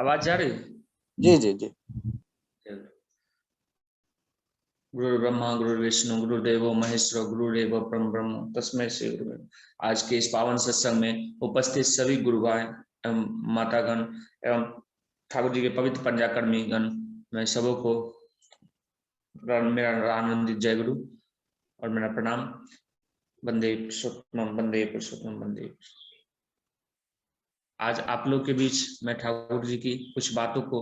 आवाज जा रही है? जी जी जी। गुरु ब्रह्मा गुरु विष्णु गुरुदेवो महेश्वर गुरुदेव परम ब्रह्म तस्मै श्री गुरु। आज के इस पावन सत्संग में उपस्थित सभी गुरुभाई एवं मातागण एवं ठाकुर जी के पवित्र पंजाकर्मी गण, मैं सबों को मेरा आनंदित जय गुरु और मेरा प्रणाम। वंदे पुरुषोत्तम वंदे पुरुषोत्तम वंदे। आज आप लोग के बीच मैं ठाकुर जी की कुछ बातों को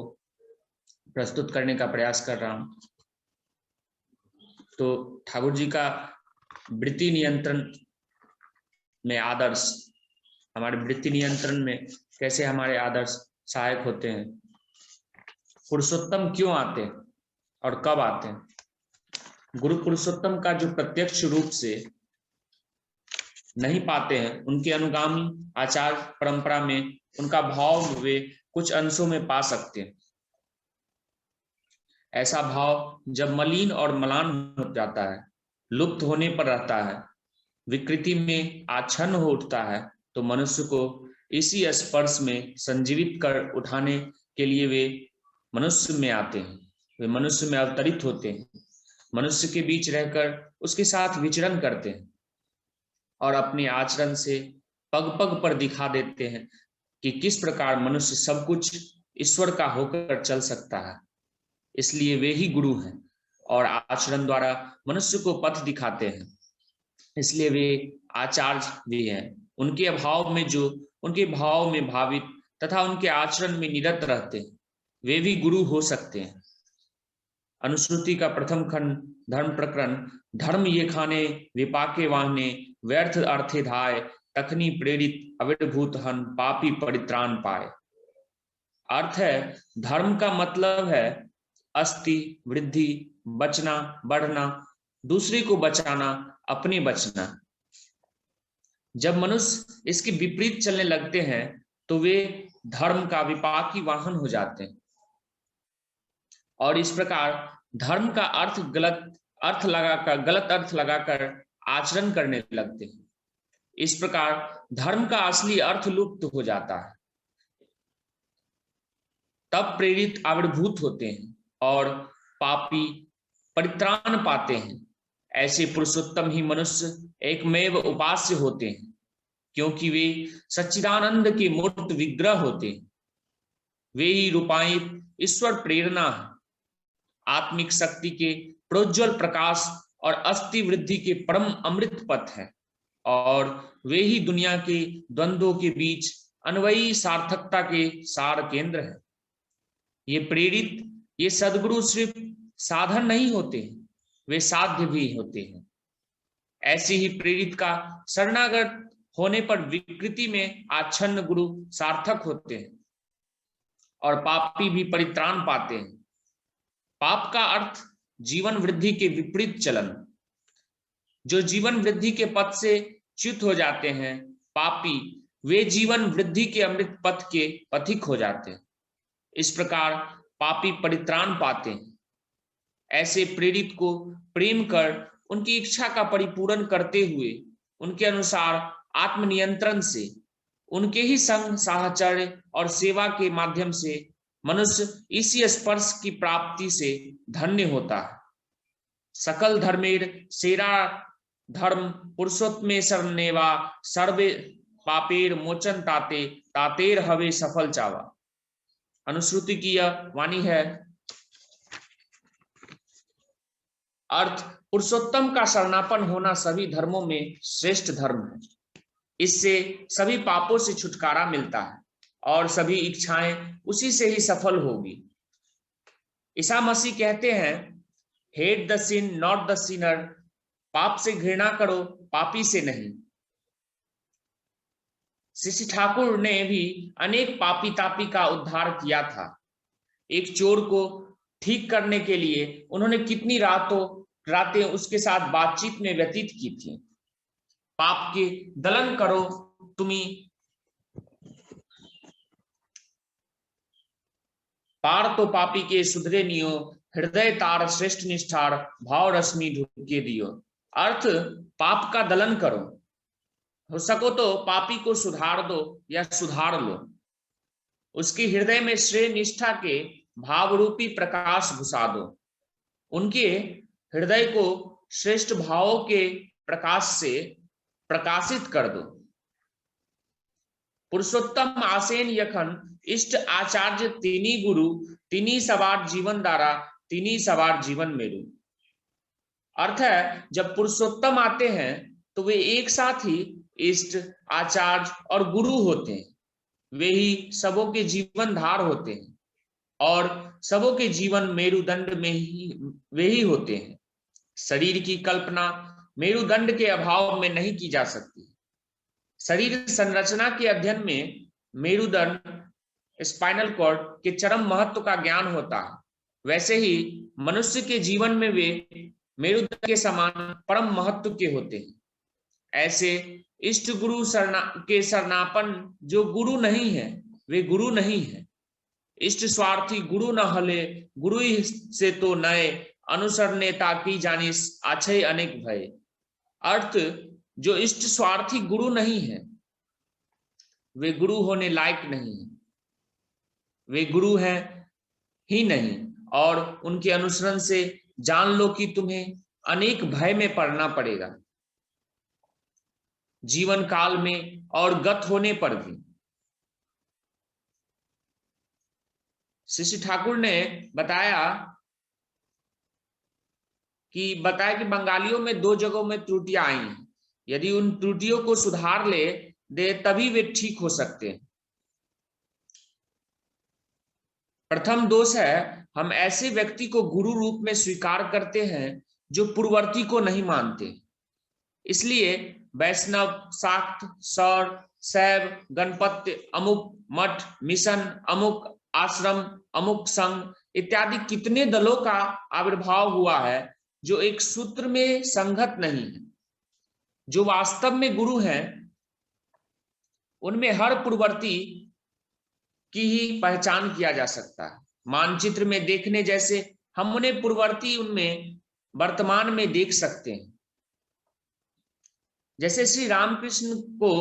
प्रस्तुत करने का प्रयास कर रहा हूँ। तो ठाकुर जी का वृत्ति नियंत्रण में आदर्श, हमारे वृत्ति नियंत्रण में कैसे हमारे आदर्श सहायक होते हैं, पुरुषोत्तम क्यों आते हैं और कब आते हैं। गुरु पुरुषोत्तम का जो प्रत्यक्ष रूप से नहीं पाते हैं, उनके अनुगामी आचार परंपरा में उनका भाव वे कुछ अंशों में पा सकते हैं। ऐसा भाव जब मलिन और म्लान हो जाता है, लुप्त होने पर रहता है, विकृति में आच्छन्न हो उठता है, तो मनुष्य को इसी स्पर्श में संजीवित कर उठाने के लिए वे मनुष्य में आते हैं, वे मनुष्य में अवतरित होते हैं, मनुष्य के बीच रहकर उसके साथ विचरण करते हैं और अपने आचरण से पग पग पर दिखा देते हैं कि किस प्रकार मनुष्य सब कुछ ईश्वर का होकर चल सकता है। इसलिए वे ही गुरु हैं और आचरण द्वारा मनुष्य को पथ दिखाते हैं, इसलिए वे आचार्य भी हैं। उनके अभाव में जो उनके भाव में भावित तथा उनके आचरण में निरत रहते हैं, वे भी गुरु हो सकते हैं। अनुश्रुति का प्रथम खंड धर्म प्रकरण, धर्म ये खाने विपाके वाहने व्यर्थ अर्थे धाय तखनी प्रेरित अविर्भूत हन पापी परित्राण पाए। अर्थ है, धर्म का मतलब है अस्ति वृद्धि, बचना बढ़ना, दूसरे को बचाना, अपने बचना। जब मनुष्य इसके विपरीत चलने लगते हैं तो वे धर्म का विपाकी वाहन हो जाते हैं और इस प्रकार धर्म का गलत अर्थ लगाकर आचरण करने लगते हैं। इस प्रकार धर्म का असली अर्थ लुप्त हो जाता है। तब प्रेरित आविर्भूत होते हैं और पापी परित्राण पाते हैं। ऐसे पुरुषोत्तम ही मनुष्य एकमेव उपास्य होते हैं, क्योंकि वे सच्चिदानंद के मूर्त विग्रह होते हैं। वे ही रूपायित ईश्वर प्रेरणा है, आत्मिक शक्ति के प्रोज्वल प्रकाश और अस्थि वृद्धि के परम अमृत पथ है और वे ही दुनिया के द्वंद्वों के बीच अन्वयी सार्थकता के सार केंद्र है। ये प्रेरित, ये सद्गुरु सिर्फ साधन नहीं होते, वे साध्य भी होते हैं। ऐसे ही प्रेरित का शरणागत होने पर विकृति में आच्छन्न गुरु सार्थक होते हैं और पापी भी परित्राण पाते हैं। पाप का अर्थ जीवन वृद्धि के विपरीत चलन। जो जीवन वृद्धि के पथ से च्युत हो जाते हैं, पापी, वे जीवन वृद्धि के अमृत पथ के पथिक हो जाते हैं। इस प्रकार पापी परित्राण पाते हैं। ऐसे प्रेरित को प्रेम कर उनकी इच्छा का परिपूर्ण करते हुए उनके अनुसार आत्मनियंत्रण से, उनके ही संग साहचर्य और सेवा के माध्यम से मनुष्य इसी स्पर्श की प्राप्ति से धन्य होता है। सकल धर्मेर सेरा धर्म पुरुषोत्तमे शरणेवा सर्वे पापेर मोचन ताते तातेर हवे सफल चावा। अनुश्रुति की यह वाणी है। अर्थ, पुरुषोत्तम का शरणापन होना सभी धर्मों में श्रेष्ठ धर्म है। इससे सभी पापों से छुटकारा मिलता है और सभी इच्छाएं उसी से ही सफल होगी। ईसा मसीह कहते हैं, hate the sin not the sinner, पाप से घृणा करो, पापी से नहीं। श्री ठाकुर ने भी अनेक पापी तापी का उद्धार किया था। एक चोर को ठीक करने के लिए उन्होंने कितनी रातें उसके साथ बातचीत में व्यतीत की थी। पाप के दलन करो तुम्ही, पार तो पापी के सुधरे नियो, हृदय तार श्रेष्ठ निष्ठार, भाव रश्मि ढूंढके दियो। अर्थ, पाप का दलन करो, हो सको तो पापी को सुधार दो या सुधार लो। उसके हृदय में श्रेय निष्ठा के भावरूपी प्रकाश घुसा दो। उनके हृदय को श्रेष्ठ भावों के प्रकाश से प्रकाशित कर दो। पुरुषोत्तम आसेन यखन इष्ट आचार्य तिनी गुरु तिनी सवार जीवन दारा तिनी सवार जीवन मेरू। अर्थ है, जब पुरुषोत्तम आते हैं तो वे एक साथ ही इष्ट, आचार्य और गुरु होते हैं। वे ही सबों के जीवन धार होते हैं और सबों के जीवन मेरुदंड में ही वे ही होते हैं। शरीर की कल्पना मेरुदंड के अभाव में नहीं की जा सकती। शरीर संरचना के अध्ययन में मेरुदंड, स्पाइनल कॉर्ड के चरम महत्व का ज्ञान होता है। वैसे ही मनुष्य के जीवन में वे मेरुदंड के समान परम महत्व के होते हैं। ऐसे इष्ट गुरु के शरणापन जो गुरु नहीं है वे गुरु नहीं है। इष्ट स्वार्थी गुरु न हले, गुरु से तो नए अनुसर नेता की जानिस आछे अनेक भय। अर्थ, जो इष्ट स्वार्थी गुरु नहीं है वे गुरु होने लायक नहीं है, वे गुरु हैं ही नहीं, और उनके अनुसरण से जान लो कि तुम्हें अनेक भय में पड़ना पड़ेगा, जीवन काल में और गत होने पर भी। श्री ठाकुर ने बताया कि बंगालियों में 2 जगहों में त्रुटियां आई हैं। यदि उन त्रुटियों को सुधार ले दे तभी वे ठीक हो सकते हैं। प्रथम दोष है, हम ऐसे व्यक्ति को गुरु रूप में स्वीकार करते हैं जो पूर्ववर्ती को नहीं मानते। इसलिए वैष्णव, शाक्त, सौर, शैव, गणपत्य, अमुक मठ, मिशन, अमुक आश्रम, अमुक संघ इत्यादि कितने दलों का आविर्भाव हुआ है जो एक सूत्र में संगत नहीं है। जो वास्तव में गुरु हैं उनमें हर पूर्ववर्ती की ही पहचान किया जा सकता है। मानचित्र में देखने जैसे हम उन्हें पूर्ववर्ती उनमें वर्तमान में देख सकते हैं। जैसे श्री रामकृष्ण को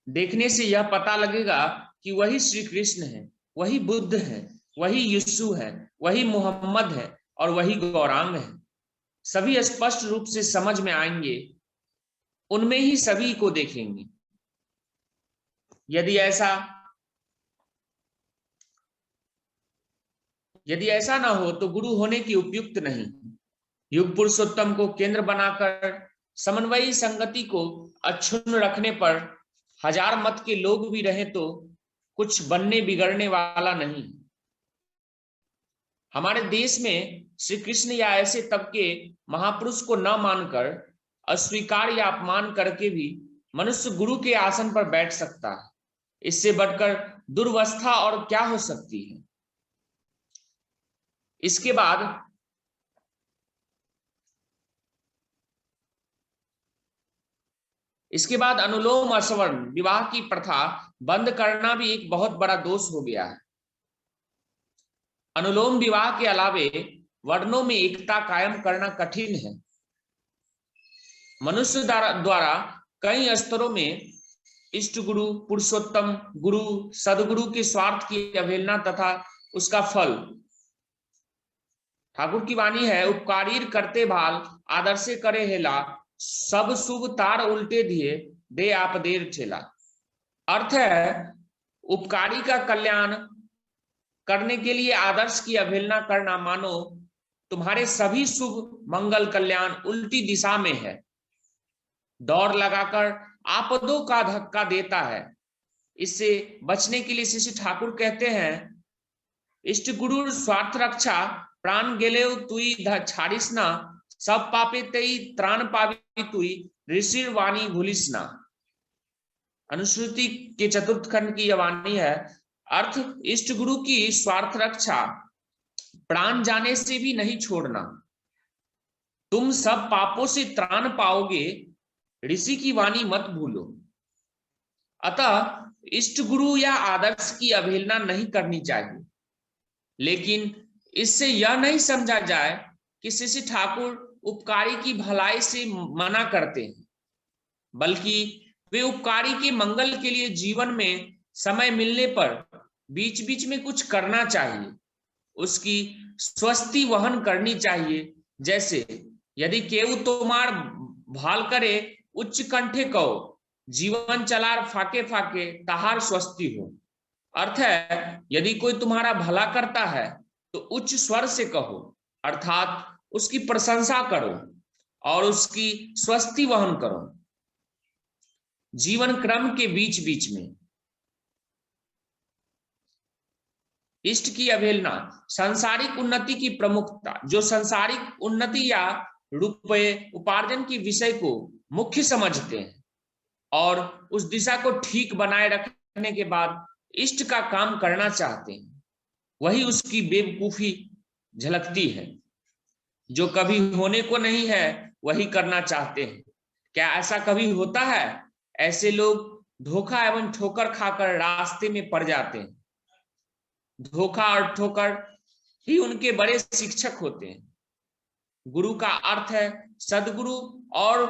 देखने से यह पता लगेगा कि वही श्री कृष्ण है, वही बुद्ध है, वही यीशु है, वही मोहम्मद है और वही गौरांग है। सभी स्पष्ट रूप से समझ में आएंगे, उनमें ही सभी को देखेंगे। यदि ऐसा ना हो तो गुरु होने की उपयुक्त नहीं। युग पुरुषोत्तम को केंद्र बनाकर समन्वयी संगति को अक्षुण्ण रखने पर 1000 मत के लोग भी रहे तो कुछ बनने बिगड़ने वाला नहीं। हमारे देश में श्री कृष्ण या ऐसे तबके महापुरुष को न मानकर, अस्वीकार या अपमान करके भी मनुष्य गुरु के आसन पर बैठ सकता है। इससे बढ़कर दुर्वस्था और क्या हो सकती है। इसके बाद अनुलोम असवर्ण विवाह की प्रथा बंद करना भी एक बहुत बड़ा दोष हो गया है। अनुलोम विवाह के अलावे वर्णों में एकता कायम करना कठिन है। मनुष्य द्वारा कई स्तरों में इष्ट गुरु, पुरुषोत्तम गुरु, सदगुरु के स्वार्थ की अवहेलना तथा उसका फल। ठाकुर की वाणी है, उपकारीर करते भाल आदर्शे करे हेला, सब शुभ तार उल्टे दिए दे आप देर ठेला। अर्थ है, उपकारी का कल्याण करने के लिए आदर्श की अवहेलना करना मानो तुम्हारे सभी शुभ मंगल कल्याण उल्टी दिशा में है। दौड़ लगाकर आपदों का धक्का देता है। इससे बचने के लिए श्री ठाकुर कहते हैं, इष्ट गुरु स्वार्थ रक्षा प्राण गेले तुई छाड़िस ना, सब पापे तई त्राण पावी तुई ऋषि वाणी भूलिस ना। अनुश्रुति के 4th खंड की यह वाणी है। अर्थ, इष्ट गुरु की स्वार्थ रक्षा प्राण जाने से भी नहीं छोड़ना। तुम सब पापों से त्राण पाओगे, ऋषि की वाणी मत भूलो। अतः इष्ट गुरु या आदर्श की अवहेलना नहीं करनी चाहिए, लेकिन इससे यह नहीं समझा जाए कि श्री ठाकुर उपकारी की भलाई से मना करते हैं, बल्कि वे उपकारी के मंगल के लिए जीवन में समय मिलने पर बीच बीच में कुछ करना चाहिए, उसकी स्वस्ति वहन करनी चाहिए। जैसे यदि केउ तोमार भाल करे उच्च कंठे कहो, जीवन चलार फाके फाके तहार स्वस्ति हो। अर्थ है, यदि कोई तुम्हारा भला करता है तो उच्च स्वर से कहो, अर्थात उसकी प्रशंसा करो और उसकी स्वस्ति वहन करो। जीवन क्रम के बीच बीच में इष्ट की अवहेलना, सांसारिक उन्नति की प्रमुखता, जो सांसारिक उन्नति या रुपये उपार्जन की विषय को मुख्य समझते हैं और उस दिशा को ठीक बनाए रखने के बाद इष्ट का काम करना चाहते हैं, वही उसकी बेवकूफी झलकती है। जो कभी होने को नहीं है वही करना चाहते हैं। क्या ऐसा कभी होता है? ऐसे लोग धोखा एवं ठोकर खाकर रास्ते में पड़ जाते हैं। धोखा और ठोकर ही उनके बड़े शिक्षक होते हैं। गुरु का अर्थ है सदगुरु और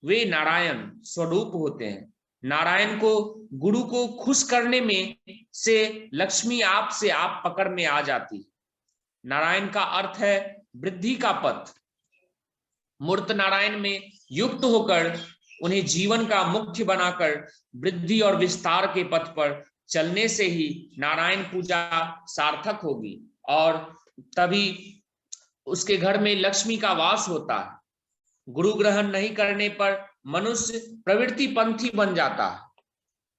वे नारायण स्वरूप होते हैं। नारायण को, गुरु को खुश करने में से लक्ष्मी आप से आप पकड़ में आ जाती। नारायण का अर्थ है वृद्धि का पथ। मूर्त नारायण में युक्त होकर उन्हें जीवन का मुख्य बनाकर वृद्धि और विस्तार के पथ पर चलने से ही नारायण पूजा सार्थक होगी और तभी उसके घर में लक्ष्मी का वास होता है। गुरु ग्रहण नहीं करने पर मनुष्य प्रवृत्ति पंथी बन जाता है,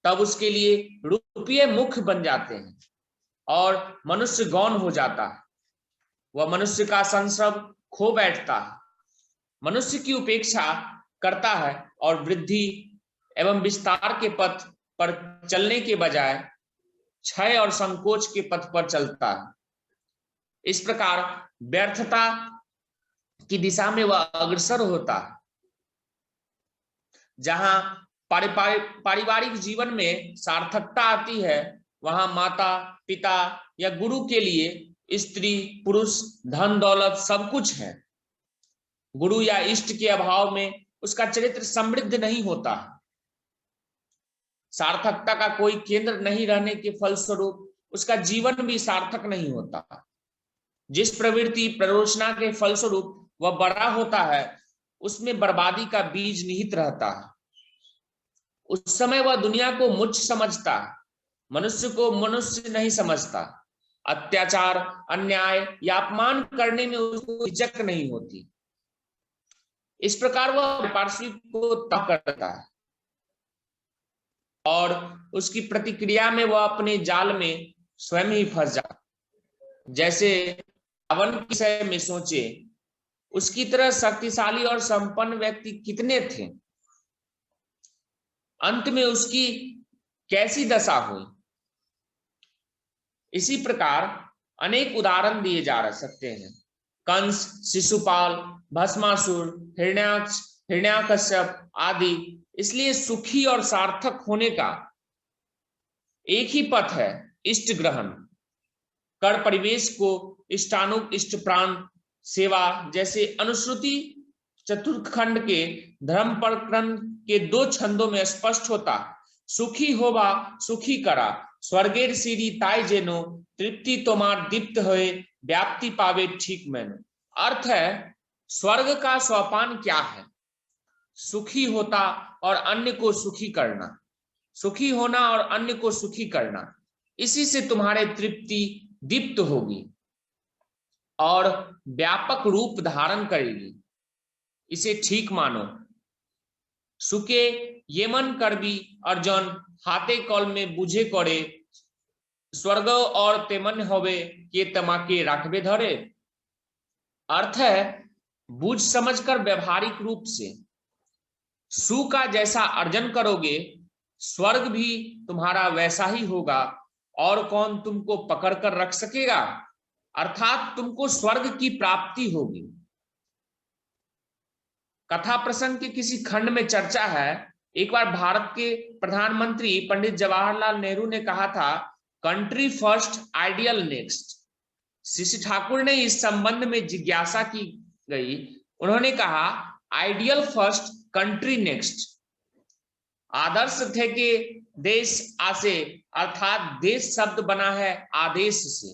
तब उसके लिए रुपये मुख्य बन जाते हैं और मनुष्य गौण हो जाता है। वह मनुष्य का संसर्ग खो बैठता है, मनुष्य की उपेक्षा करता है और वृद्धि एवं विस्तार के पथ पर चलने के बजाय क्षय और संकोच के पथ पर चलता है। इस प्रकार व्यर्थता की दिशा में वह अग्रसर होता है। जहां पारिवारिक जीवन में सार्थकता आती है, वहां माता पिता या गुरु के लिए स्त्री पुरुष धन दौलत सब कुछ है। गुरु या इष्ट के अभाव में उसका चरित्र समृद्ध नहीं होता। सार्थकता का कोई केंद्र नहीं रहने के फलस्वरूप उसका जीवन भी सार्थक नहीं होता। जिस प्रवृत्ति प्ररोचना के फलस्वरूप वह बड़ा होता है, उसमें बर्बादी का बीज निहित रहता है। उस समय वह दुनिया को मुच्छ समझता है, मनुष्य को मनुष्य नहीं समझता। अत्याचार, अन्याय या अपमान करने में उसको हिचक नहीं होती। इस प्रकार वह पार्श्वी को तय करता है और उसकी प्रतिक्रिया में वह अपने जाल में स्वयं ही फंस जाता। जैसे रावण के विषय में सोचे, उसकी तरह शक्तिशाली और संपन्न व्यक्ति कितने थे, अंत में उसकी कैसी दशा हुई। इसी प्रकार अनेक उदाहरण दिए जा सकते हैं। कंस, शिशुपाल, भस्मासुर, हिरण्याक्ष, हिरण्याकश्यप आदि। इसलिए सुखी और सार्थक होने का एक ही पथ है, इष्ट ग्रहण। कर परिवेश को इष्टानुग इष्ट प्राण सेवा जैसे अनुश्रुति चतुर्खंड के धर्म प्रकरण के 2 छंदों में स्पष्ट होता। सुखी होवा सुखी करा, स्वर्गेर सीरी ताई जेनो, तृप्ति तोमार दीप्त होए, व्याप्ति पावे ठीक मैनो। अर्थ है, स्वर्ग का सोपान क्या है? सुखी होता और अन्य को सुखी करना, सुखी होना और अन्य को सुखी करना। इसी से तुम्हारे तृप्ति दीप्त होगी और व्यापक रूप धारण करेगी। इसे ठीक मानो। सुके ये मन करबी अर्जन, हाथे कल में बुझे करे, स्वर्ग और तेमन होवे के तमाके राखबे धरे। अर्थ है, बूझ समझकर व्यवहारिक रूप से सु का जैसा अर्जन करोगे, स्वर्ग भी तुम्हारा वैसा ही होगा और कौन तुमको पकड़ कर रख सकेगा। अर्थात तुमको स्वर्ग की प्राप्ति होगी। कथा प्रसंग के किसी खंड में चर्चा है, एक बार भारत के प्रधानमंत्री पंडित जवाहरलाल नेहरू ने कहा था, country first ideal next. Shri Thakur ने इस संबंध में जिज्ञासा की गई। उन्होंने कहा, आइडियल फर्स्ट कंट्री नेक्स्ट। आदर्श थे कि देश आसे अर्थात देश शब्द बना है आदेश से।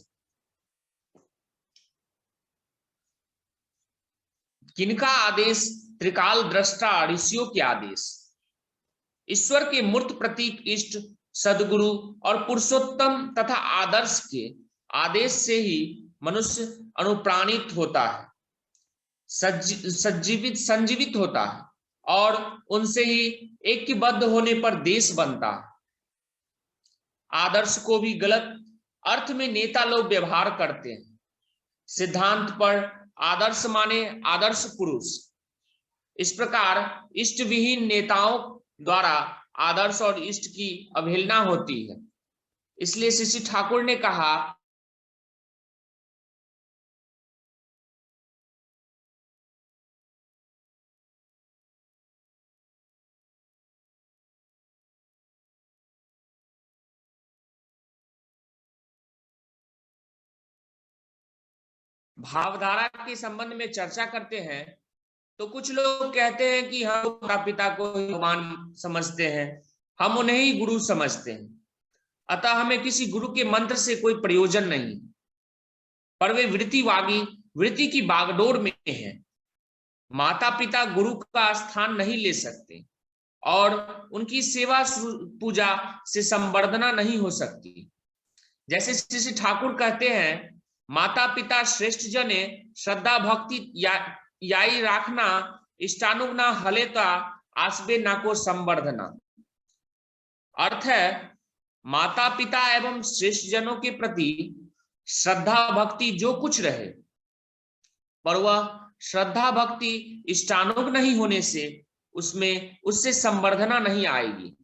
किनका आदेश? त्रिकाल दृष्टा ऋषियों के आदेश। ईश्वर के मूर्त प्रतीक इष्ट, सदगुरु और पुरुषोत्तम तथा आदर्श के आदेश से ही मनुष्य अनुप्राणित होता है, संजीवित होता है और उनसे ही ऐक्यबद्ध होने पर देश बनता है। आदर्श को भी गलत अर्थ में नेता लोग व्यवहार करते हैं। सिद्धांत पर आदर्श माने आदर्श पुरुष। इस प्रकार इष्ट विहीन नेताओं द्वारा आदर्श और इष्ट की अवहेलना होती है। इसलिए श्री ठाकुर ने कहा, भावधारा के संबंध में चर्चा करते हैं तो कुछ लोग कहते हैं कि हम माता पिता को भगवान समझते हैं, हम उन्हें ही गुरु समझते हैं, अतः हमें किसी गुरु के मंत्र से कोई प्रयोजन नहीं। पर वे वृत्ति की बागडोर में है। माता पिता गुरु का स्थान नहीं ले सकते और उनकी सेवा पूजा से संवर्धना नहीं हो सकती। जैसे श्री ठाकुर कहते हैं, माता पिता श्रेष्ठ जने श्रद्धा भक्ति याई राखना, इष्टानुगना हले का आसबे ना को संवर्धना। अर्थ है, माता पिता एवं श्रेष्ठ जनों के प्रति श्रद्धा भक्ति जो कुछ रहे, पर वह श्रद्धा भक्ति इष्टानुग नहीं होने से उससे संवर्धना नहीं आएगी।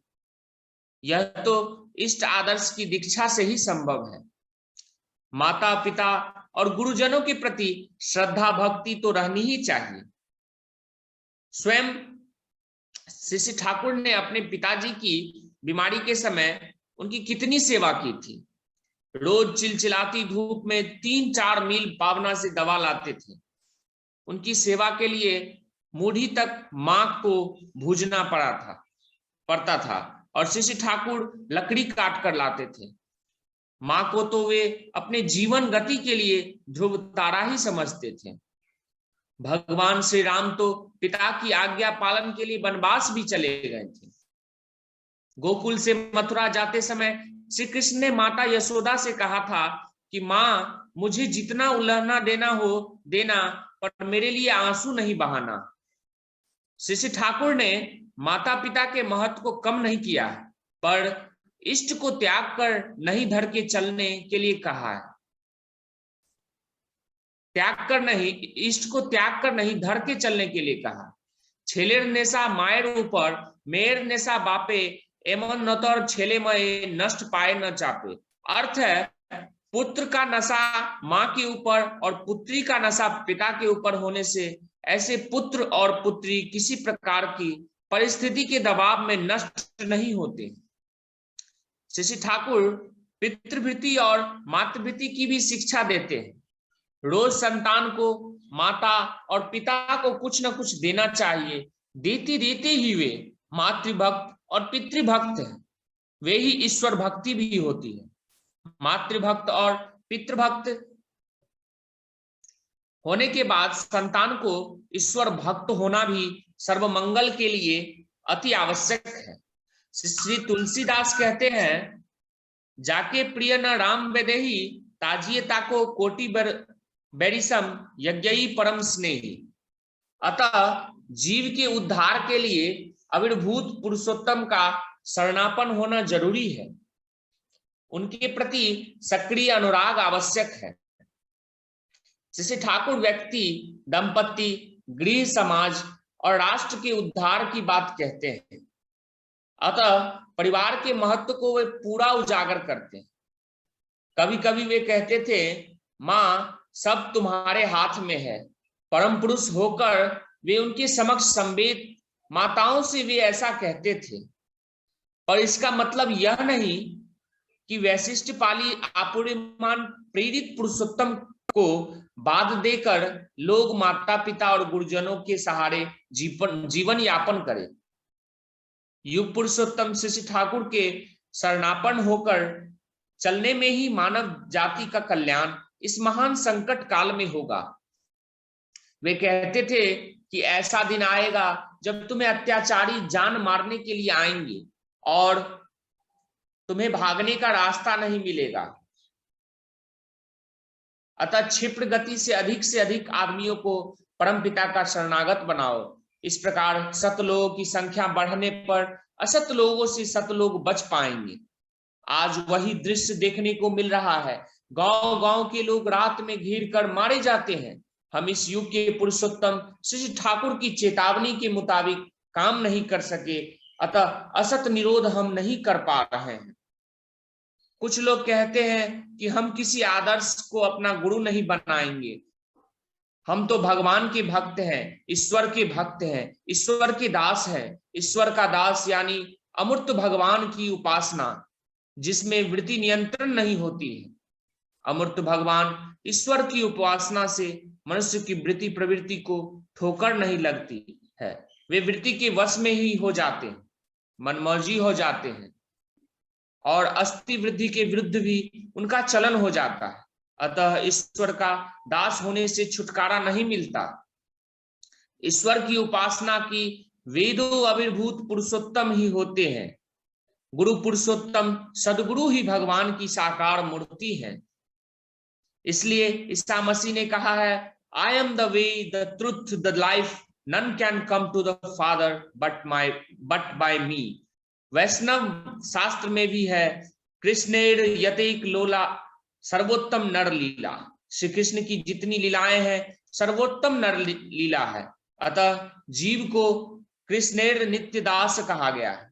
यह तो इष्ट आदर्श की दीक्षा से ही संभव है। माता पिता और गुरुजनों के प्रति श्रद्धा भक्ति तो रहनी ही चाहिए। स्वयं श्री ठाकुर ने अपने पिताजी की बीमारी के समय उनकी कितनी सेवा की थी। रोज चिलचिलाती धूप में 3-4 मील पावना से दवा लाते थे। उनकी सेवा के लिए मूढ़ी तक मां को भूजना पड़ता था और श्री ठाकुर लकड़ी काट कर लाते थे। मां को तो वे अपने जीवन गति के लिए ध्रुव तारा ही समझते थे। भगवान श्री राम तो पिता की आज्ञा पालन के लिए वनवास भी चले गए थे। गोकुल से मथुरा जाते समय श्री कृष्ण ने माता यशोदा से कहा था कि मां, मुझे जितना उल्लहना देना हो देना, पर मेरे लिए आंसू नहीं बहाना। श्री ठाकुर ने माता पिता के महत्व को कम नहीं किया, पर इष्ट को त्याग कर नहीं धर के चलने के लिए कहा है। इष्ट को त्याग कर नहीं धर के चलने के लिए कहा। छेलेर नेशा मायर ऊपर, मेर नेशा बापे, एमन नतर छेले मये नष्ट पाए न चापे। अर्थ है, पुत्र का नशा मां के ऊपर और पुत्री का नशा पिता के ऊपर होने से ऐसे पुत्र और पुत्री किसी प्रकार की परिस्थिति के दबाव में नष्ट नहीं होते। श्री ठाकुर पितृभृति और मातृभृति की भी शिक्षा देते हैं। रोज संतान को माता और पिता को कुछ न कुछ देना चाहिए। देते देते ही वे मातृभक्त और पितृभक्त हैं, वे ही ईश्वर भक्ति भी होती है। मातृभक्त और पितृभक्त होने के बाद संतान को ईश्वर भक्त होना भी सर्वमंगल के लिए अति आवश्यक है। श्री तुलसीदास कहते हैं, जाके प्रिय न राम बेदेही, ताजिए ताको कोटि बेरिसम यज्ञई परम स्नेही। अतः जीव के उद्धार के लिए अविर्भूत पुरुषोत्तम का शरणापन होना जरूरी है। उनके प्रति सक्रिय अनुराग आवश्यक है। श्री ठाकुर व्यक्ति, दंपति, गृह, समाज और राष्ट्र के उद्धार की बात कहते हैं। अतः परिवार के महत्व को वे पूरा उजागर करते हैं। कभी कभी वे कहते थे, मां, सब तुम्हारे हाथ में है। परम पुरुष होकर वे उनके समक्ष संवेद माताओं से वे ऐसा कहते थे। पर इसका मतलब यह नहीं कि वैशिष्ट पाली आपूर्यमान प्रेरित पुरुषोत्तम को बाद देकर लोग माता पिता और गुरुजनों के सहारे जीवन यापन करें। युग पुरुषोत्तम श्री ठाकुर के शरणापन्न होकर चलने में ही मानव जाति का कल्याण इस महान संकट काल में होगा। वे कहते थे कि ऐसा दिन आएगा जब तुम्हें अत्याचारी जान मारने के लिए आएंगे और तुम्हें भागने का रास्ता नहीं मिलेगा। अतः क्षिप्र गति से अधिक आदमियों को परमपिता का शरणागत बनाओ। इस प्रकार सत लोगों की संख्या बढ़ने पर असत लोगों से सत लोग बच पाएंगे। आज वही दृश्य देखने को मिल रहा है। गांव-गांव के लोग रात में घिर कर मारे जाते हैं। हम इस युग के पुरुषोत्तम श्री ठाकुर की चेतावनी के मुताबिक काम नहीं कर सके, अतः असत निरोध हम नहीं कर पा रहे हैं। कुछ लोग कहते हैं कि हम किसी आदर्श को अपना गुरु नहीं बनाएंगे। हम तो भगवान के भक्त हैं, ईश्वर के भक्त हैं, ईश्वर के दास हैं। ईश्वर का दास यानी अमूर्त भगवान की उपासना, जिसमें वृत्ति नियंत्रण नहीं होती है। अमूर्त भगवान ईश्वर की उपासना से मनुष्य की वृत्ति प्रवृत्ति को ठोकर नहीं लगती है। वे वृत्ति के वश में ही हो जाते हैं, मनमौजी हो जाते हैं और अस्थि वृद्धि के विरुद्ध भी उनका चलन हो जाता है। अतः ईश्वर का दास होने से छुटकारा नहीं मिलता। ईश्वर की उपासना की वेदों अविर्भूत पुरुषोत्तम ही होते हैं। गुरु पुरुषोत्तम सदगुरु ही भगवान की साकार मूर्ति है। इसलिए ईसा मसीह ने कहा है, I am the way, the truth, the life, none can come to the father but by me. वैष्णव शास्त्र में भी है, कृष्णेर यतेक लोला सर्वोत्तम नर लीला। श्री कृष्ण की जितनी लीलाएं हैं सर्वोत्तम नर लीला है। अतः जीव को कृष्णेर नित्य दास कहा गया है,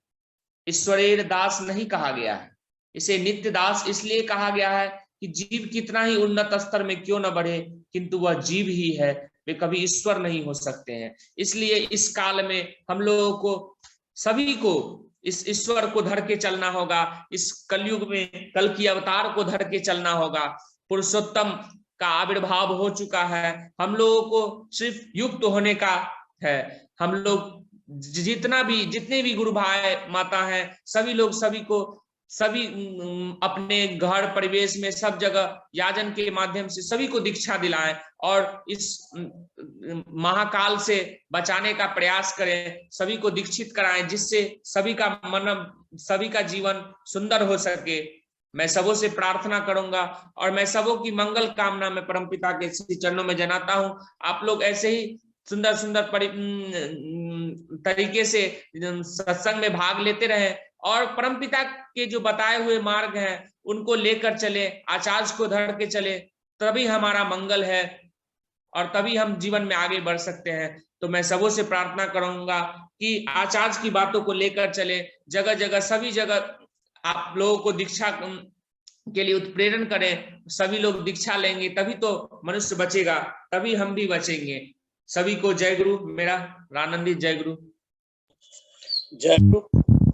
ईश्वरेर दास नहीं कहा गया है। इसे नित्य दास इसलिए कहा गया है कि जीव कितना ही उन्नत स्तर में क्यों न बढ़े, किंतु वह जीव ही है, वे कभी ईश्वर नहीं हो सकते हैं। इसलिए इस काल में हम लोगों को, सभी को इस ईश्वर को धर के चलना होगा। इस कलयुग में कल की अवतार को धर के चलना होगा। पुरुषोत्तम का आविर्भाव हो चुका है, हम लोगों को सिर्फ युक्त होने का है। हम लोग जितने भी गुरु भाई माता हैं, सभी लोग सभी अपने घर परिवेश में सब जगह याजन के माध्यम से सभी को दीक्षा दिलाएं और इस महाकाल से बचाने का प्रयास करें। सभी को दीक्षित कराएं, जिससे सभी का जीवन सुंदर हो सके। मैं सबों से प्रार्थना करूंगा और मैं सबों की मंगल कामना में परमपिता के श्री चरणों में जनाता हूं। आप लोग ऐसे ही सुंदर सुंदर तरीके से सत्संग में भाग लेते रहें और परमपिता के जो बताए हुए मार्ग हैं उनको लेकर चले, आचार्य को धर के चले, तभी हमारा मंगल है और तभी हम जीवन में आगे बढ़ सकते हैं। तो मैं सबों से प्रार्थना करूंगा कि आचार्य की बातों को लेकर चले, जगह जगह सभी जगह आप लोगों को दीक्षा के लिए उत्प्रेरण करें। सभी लोग दीक्षा लेंगे तभी तो मनुष्य बचेगा, तभी हम भी बचेंगे। सभी को जय गुरु। मेरा रानंदित जय गुरु। जय गुरु।